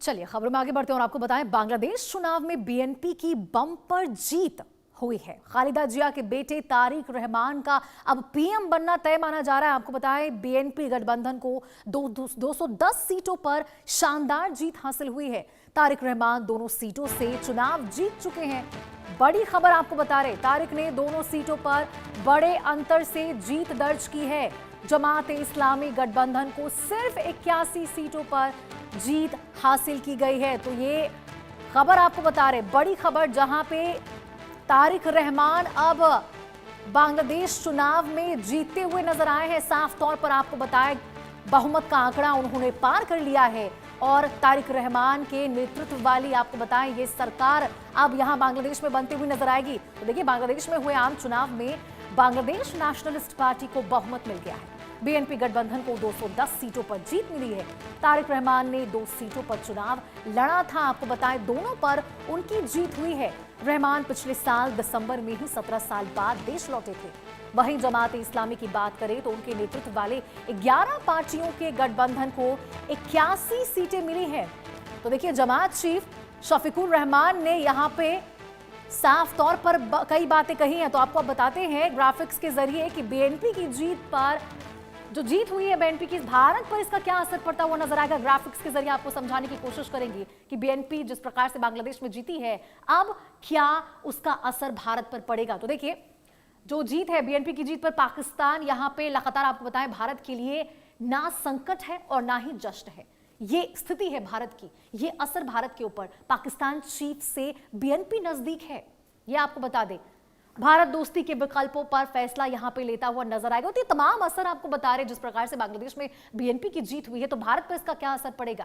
चलिए खबर में आगे बढ़ते हैं और आपको बताएं, बांग्लादेश चुनाव में बीएनपी की बम्पर जीत हुई है। खालिदा जिया के बेटे तारिक रहमान का अब पीएम बनना तय माना जा रहा है। आपको बताएं, बीएनपी गठबंधन को 210 सीटों पर शानदार जीत हासिल हुई है। तारिक रहमान दोनों सीटों से चुनाव जीत चुके हैं। बड़ी खबर आपको बता रहे, तारिक ने दोनों सीटों पर बड़े अंतर से जीत दर्ज की है। जमात इस्लामी गठबंधन को सिर्फ 81 सीटों पर जीत हासिल की गई है। तो ये खबर आपको बता रहे, बड़ी खबर, जहां पे तारिक रहमान अब बांग्लादेश चुनाव में जीतते हुए नजर आए हैं। साफ तौर पर आपको बताएं, बहुमत का आंकड़ा उन्होंने पार कर लिया है और तारिक रहमान के नेतृत्व वाली, आपको बताएं, ये सरकार अब यहां बांग्लादेश में बनती हुई नजर आएगी। तो देखिए, बांग्लादेश में हुए आम चुनाव में बांग्लादेश नेशनलिस्ट पार्टी को बहुमत मिल गया है। बीएनपी गठबंधन को 210 सीटों पर जीत मिली है। तारिक रहमान ने 2 सीटों पर चुनाव लड़ा था। आपको बताएं, दोनों पर उनकी जीत हुई है। रहमान पिछले साल दिसंबर में ही 17 साल बाद देश लौटे थे। वहीं जमात इस्लामी की बात करें तो उनके नेतृत्व वाले 11 पार्टियों के गठबंधन को 81 सीटें मिली हैं। तो देखिए, जमात चीफ शफीकुर रहमान ने यहाँ पे साफ तौर पर कई बातें कही हैं। तो आपको अब बताते हैं ग्राफिक्स के जरिए कि बीएनपी की जीत पर, जो जीत हुई है बीएनपी की, भारत पर इसका क्या असर पड़ता हुआ नजर आएगा। ग्राफिक्स के जरिए आपको समझाने की कोशिश करेंगे कि बीएनपी जिस प्रकार से बांग्लादेश में जीती है, अब क्या उसका असर भारत पर पड़ेगा। तो देखिए, जो जीत है बीएनपी की जीत पर, पाकिस्तान यहां पे लगातार, आपको बताएं, भारत के लिए ना संकट है और ना ही जश्न है। ये स्थिति है भारत की, ये असर भारत के ऊपर। पाकिस्तान चीफ से बीएनपी नजदीक है, ये आपको बता दें। भारत दोस्ती के विकल्पों पर फैसला यहां पे लेता हुआ नजर आएगा। तो ये तमाम असर आपको बता रहे, जिस प्रकार से बांग्लादेश में बीएनपी की जीत हुई है, तो भारत पर इसका क्या असर पड़ेगा।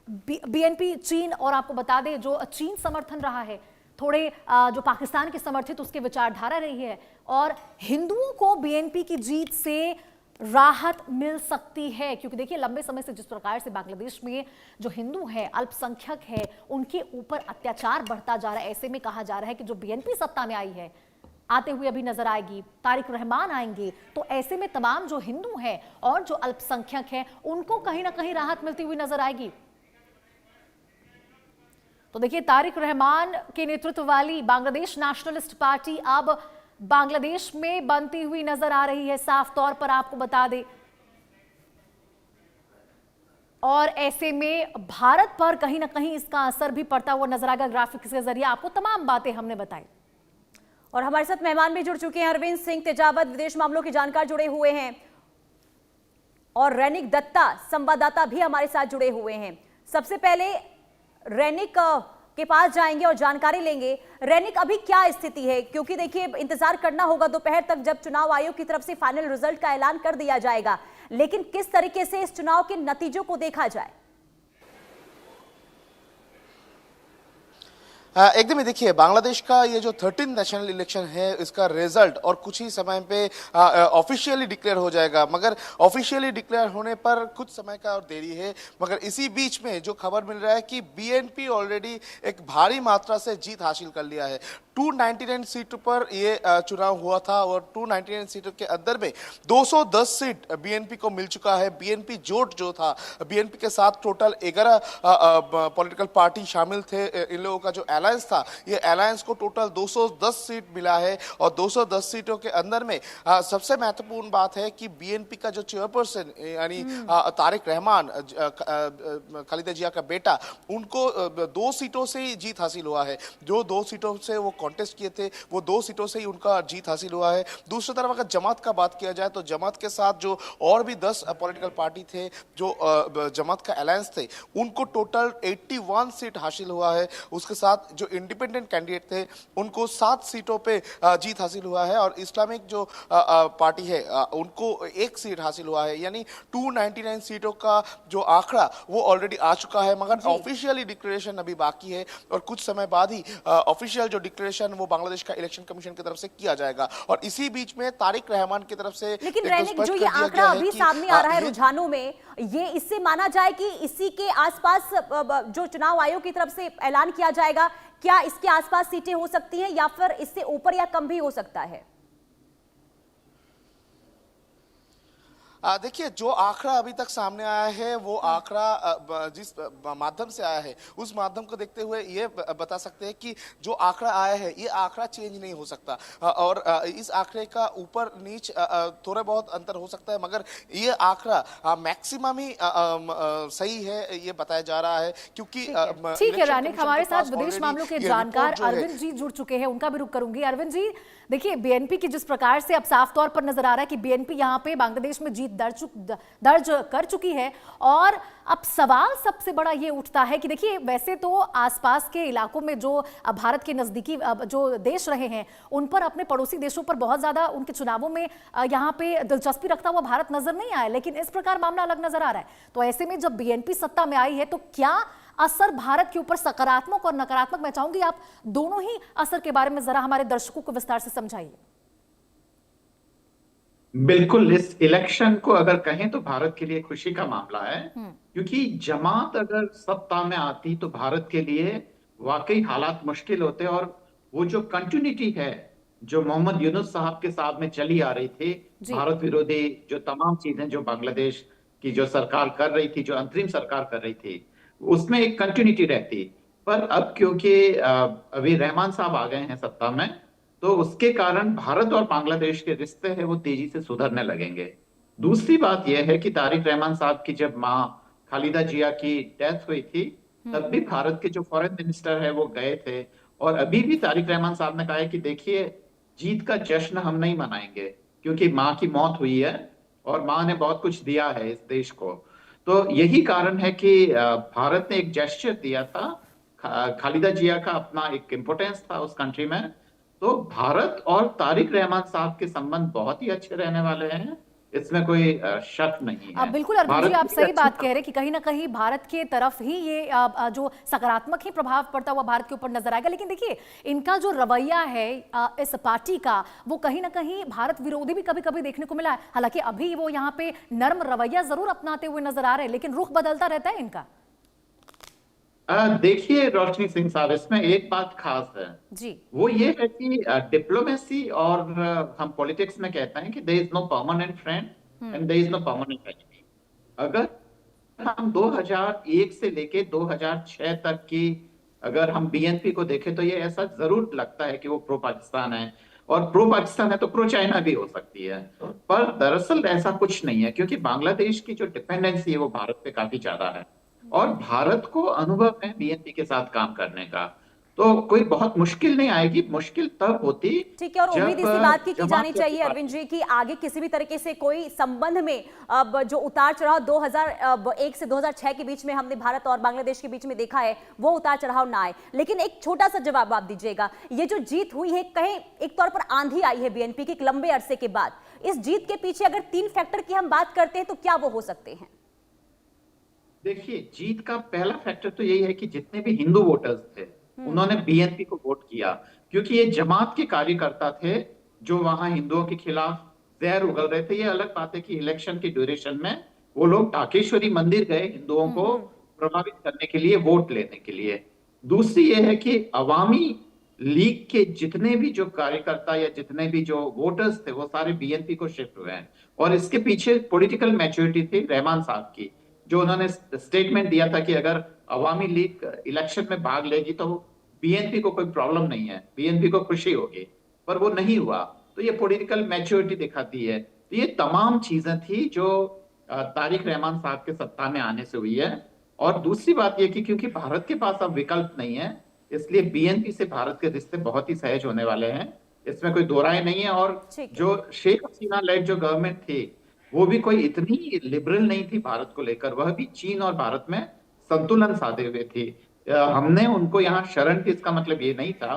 बीएनपी चीन, और आपको बता दें, जो चीन समर्थन रहा है, थोड़े जो पाकिस्तान के समर्थित उसके विचारधारा रही है, और हिंदुओं को बीएनपी की जीत से राहत मिल सकती है। क्योंकि देखिए, लंबे समय से जिस प्रकार से बांग्लादेश में जो हिंदू है, अल्पसंख्यक है, उनके ऊपर अत्याचार बढ़ता जा रहा है। ऐसे में कहा जा रहा है कि जो बीएनपी सत्ता में आई है, आते हुए अभी नजर आएगी, तारिक रहमान आएंगे, तो ऐसे में तमाम जो हिंदू हैं और जो अल्पसंख्यक हैं, उनको कहीं ना कहीं राहत मिलती हुई नजर आएगी। तो देखिए, तारिक रहमान के नेतृत्व वाली बांग्लादेश नेशनलिस्ट पार्टी अब बांग्लादेश में बनती हुई नजर आ रही है, साफ तौर पर आपको बता दें। और ऐसे में भारत पर कहीं ना कहीं इसका असर भी पड़ता हुआ नजर आएगा। ग्राफिक्स के जरिए आपको तमाम बातें हमने बताई। और हमारे साथ मेहमान भी जुड़ चुके हैं। अरविंद सिंह तेजावत विदेश मामलों के जानकार जुड़े हुए हैं, और रैनिक दत्ता संवाददाता भी हमारे साथ जुड़े हुए हैं। सबसे पहले रैनिक के पास जाएंगे और जानकारी लेंगे। रैनिक, अभी क्या स्थिति है? क्योंकि देखिए, इंतजार करना होगा दोपहर तक, जब चुनाव आयोग की तरफ से फाइनल रिजल्ट का ऐलान कर दिया जाएगा। लेकिन किस तरीके से इस चुनाव के नतीजों को देखा जाए? एकदम ही देखिए, बांग्लादेश का ये जो 13 नेशनल इलेक्शन है, इसका रिजल्ट और कुछ ही समय पे ऑफिशियली डिक्लेयर हो जाएगा। मगर ऑफिशियली डिक्लेयर होने पर कुछ समय का और देरी है। मगर इसी बीच में जो खबर मिल रहा है कि बीएनपी ऑलरेडी एक भारी मात्रा से जीत हासिल कर लिया है। 299 सीटों पर ये चुनाव हुआ था, और 299 सीटों के अंदर में 210 सीट बीएनपी को मिल चुका है। बीएनपी जोट जो था, बीएनपी के साथ टोटल 11 पॉलिटिकल पार्टी शामिल थे। इन लोगों का जो अलायंस था, ये अलायंस को टोटल 210 सीट मिला है। और 210 सीटों के अंदर में सबसे महत्वपूर्ण बात है कि बीएनपी का जो चेयरपर्सन यानी तारिक रहमान, खालिदा जिया का बेटा, उनको 2 सीटों से ही जीत हासिल हुआ है। जो 2 सीटों से वो कॉन्टेस्ट किए थे, वो 2 सीटों से ही उनका जीत हासिल हुआ है। दूसरी तरफ अगर जमात का बात किया जाए, तो जमात के साथ जो और भी 10 पॉलिटिकल पार्टी थे, जो जमात का अलायंस थे, उनको टोटल 81 सीट हासिल हुआ है। उसके साथ जो इंडिपेंडेंट कैंडिडेट थे, उनको 7 सीटों पे जीत हासिल हुआ है। और इस्लामिक जो पार्टी है, उनको 1 सीट हासिल हुआ है। यानी 299 सीटों का जो आंकड़ा वो ऑलरेडी आ चुका है। मगर ऑफिशियली डिक्लेरेशन अभी बाकी है, और कुछ समय बाद ही ऑफिशियल जो डिक्लेरेशन वो बांग्लादेश का इलेक्शन कमीशन की तरफ से किया जाएगा। और इसी बीच में तारिक रहमान की तरफ से, लेकिन रैनिक, जो ये आंकड़ा अभी सामने आ रहा है रुझानों में, ये इससे माना जाए कि इसी के आसपास जो चुनाव आयोग की तरफ से ऐलान किया जाएगा, क्या इसके आसपास सीटें हो सकती हैं, या फिर इससे ऊपर या कम भी हो सकता है? देखिए, जो आंकड़ा अभी तक सामने आया है वो आंकड़ा जिस माध्यम से आया है उस माध्यम को देखते हुए ये बता सकते हैं कि जो आंकड़ा आया है ये आंकड़ा चेंज नहीं हो सकता, और इस आंकड़े का ऊपर नीच थोड़ा बहुत अंतर हो सकता है, मगर ये आंकड़ा मैक्सिमम ही सही है ये बताया जा रहा है, क्योंकि ठीक है रानिक, हमारे साथ विदेश मामलों के जानकार अरविंद जी जुड़ चुके हैं, उनका भी रुख करूंगी। अरविंद जी, देखिए बीएनपी की जिस प्रकार से अब साफ तौर पर नजर आ रहा है कि बीएनपी यहां पे बांग्लादेश में जीत दर्ज कर चुकी है, और अब सवाल सबसे बड़ा ये उठता है कि देखिए वैसे तो आसपास के इलाकों में जो भारत के नजदीकी जो देश रहे हैं उन पर, अपने पड़ोसी देशों पर बहुत ज्यादा उनके चुनावों में यहाँ पे दिलचस्पी रखता हुआ भारत नजर नहीं आया, लेकिन इस प्रकार मामला अलग नजर आ रहा है। तो ऐसे में जब बीएनपी सत्ता में आई है तो क्या असर भारत के ऊपर सकारात्मक और नकारात्मक, मैं चाहूंगी आप दोनों ही असर के बारे में जरा हमारे दर्शकों को विस्तार से समझाइए। बिल्कुल, इस इलेक्शन को अगर कहें तो भारत के लिए खुशी का मामला है, क्योंकि जमात अगर सत्ता में आती तो भारत के लिए वाकई हालात मुश्किल होते, और वो जो कंटिन्यूटी है जो मोहम्मद यूनुस साहब के साथ में चली आ रही थी, भारत विरोधी जो तमाम चीजें जो बांग्लादेश की जो सरकार कर रही थी, जो अंतरिम सरकार कर रही थी, उसमें एक कंटिन्यूटी रहती। पर अब क्योंकि अभी रहमान साहब आ गए हैं सत्ता में, तो उसके कारण भारत और बांग्लादेश के रिश्ते हैं वो तेजी से सुधरने लगेंगे। दूसरी बात यह है कि तारिक रहमान साहब की जब मां खालिदा जिया की डेथ हुई थी, तब भी भारत के जो फॉरेन मिनिस्टर है वो गए थे, और अभी भी तारिक रहमान साहब ने कहा है कि देखिए, जीत का जश्न हम नहीं मनाएंगे क्योंकि मां की मौत हुई है और मां ने बहुत कुछ दिया है इस देश को। तो यही कारण है कि भारत ने एक जेस्चर दिया था, खालिदा जिया का अपना एक इम्पोर्टेंस था उस कंट्री में। तो भारत और तारिक रहमान साहब के संबंध बहुत ही अच्छे रहने वाले हैं, इसमें कोई शक नहीं है। बिल्कुल अरविंद जी, आप सही बात कह रहे हैं कि कहीं ना कहीं भारत के तरफ ही ये जो सकारात्मक ही प्रभाव पड़ता हुआ भारत के ऊपर नजर आएगा। लेकिन देखिए, इनका जो रवैया है इस पार्टी का, वो कहीं ना कहीं भारत विरोधी भी कभी कभी देखने को मिला है। हालांकि अभी वो यहाँ पे नर्म रवैया जरूर अपनाते हुए नजर आ रहे हैं, लेकिन रुख बदलता रहता है इनका। देखिए रोशनी सिंह साहब, इसमें एक बात खास है जी, वो ये है कि डिप्लोमेसी और हम पॉलिटिक्स में कहते हैं कि there is no permanent friend and there is no permanent enemy. अगर हम 2001 से लेके 2006 तक की अगर हम बीएनपी को देखें तो ये ऐसा जरूर लगता है कि वो प्रो पाकिस्तान है, और प्रो पाकिस्तान है तो प्रो चाइना भी हो सकती है, पर दरअसल ऐसा कुछ नहीं है, क्योंकि बांग्लादेश की जो डिपेंडेंसी है वो भारत पे काफी ज्यादा है, और भारत को अनुभव है बीएनपी के साथ काम करने का। तो कोई बहुत मुश्किल नहीं आएगी, मुश्किल तब होती। ठीक है, और उम्मीद इसी बात की जानी चाहिए अरविंद जी कि आगे किसी भी तरीके से कोई संबंध में अब जो उतार चढ़ाव 2001 से 2006 के बीच में हमने भारत और बांग्लादेश के बीच में देखा है, वो उतार चढ़ाव ना आए। लेकिन एक छोटा सा जवाब आप दीजिएगा, ये जो जीत हुई है, कहीं एक तौर पर आंधी आई है बीएनपी की एक लंबे अरसे के बाद, इस जीत के पीछे अगर 3 फैक्टर की हम बात करते हैं तो क्या वो हो सकते हैं? देखिए, जीत का पहला फैक्टर तो यही है कि जितने भी हिंदू वोटर्स थे उन्होंने बीएनपी को वोट किया, क्योंकि ये जमात के कार्यकर्ता थे जो वहां हिंदुओं के खिलाफ जहर उगल रहे थे। ये अलग बात है कि इलेक्शन की ड्यूरेशन में वो लोग टाकेश्वरी मंदिर गए हिंदुओं को प्रभावित करने के लिए, वोट लेने के लिए। दूसरी ये है कि अवामी लीग के जितने भी जो कार्यकर्ता या जितने भी जो वोटर्स थे वो सारे बीएनपी को शिफ्ट हुए हैं, और इसके पीछे पॉलिटिकल मैच्योरिटी थी रहमान साहब की, जो उन्होंने स्टेटमेंट दिया था कि अगर अवामी लीग इलेक्शन में भाग लेगी तो बीएनपी को कोई प्रॉब्लम नहीं है, बीएनपी को खुशी होगी, पर वो नहीं हुआ। तो ये पॉलिटिकल मैच्योरिटी दिखाती है। तो ये तमाम चीजें थी जो तारिक रहमान साहब के सत्ता में आने से हुई है। और दूसरी बात ये कि क्योंकि भारत के पास अब विकल्प नहीं है, इसलिए बीएनपी से भारत के रिश्ते बहुत ही सहज होने वाले हैं, इसमें कोई दो राय नहीं है। और जो शेख हसीना लेड जो गवर्नमेंट थी वो भी कोई इतनी लिबरल नहीं थी भारत को लेकर, वह भी चीन और भारत में संतुलन साधे हुए थी। हमने उनको यहाँ शरण की, इसका मतलब ये नहीं था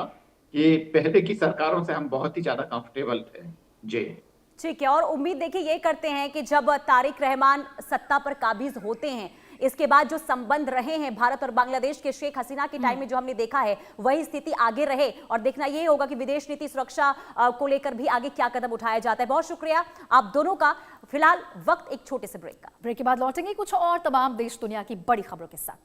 कि पहले की सरकारों से हम बहुत ही ज्यादा कंफर्टेबल थे जी। ठीक है, और उम्मीद देखिए ये करते हैं कि जब तारिक रहमान सत्ता पर काबिज होते हैं, इसके बाद जो संबंध रहे हैं भारत और बांग्लादेश के, शेख हसीना के टाइम में जो हमने देखा है, वही स्थिति आगे रहे, और देखना ये होगा कि विदेश नीति सुरक्षा को लेकर भी आगे क्या कदम उठाया जाता है। बहुत शुक्रिया आप दोनों का। फिलहाल वक्त एक छोटे से ब्रेक का, ब्रेक के बाद लौटेंगे कुछ और तमाम देश दुनिया की बड़ी खबरों के साथ।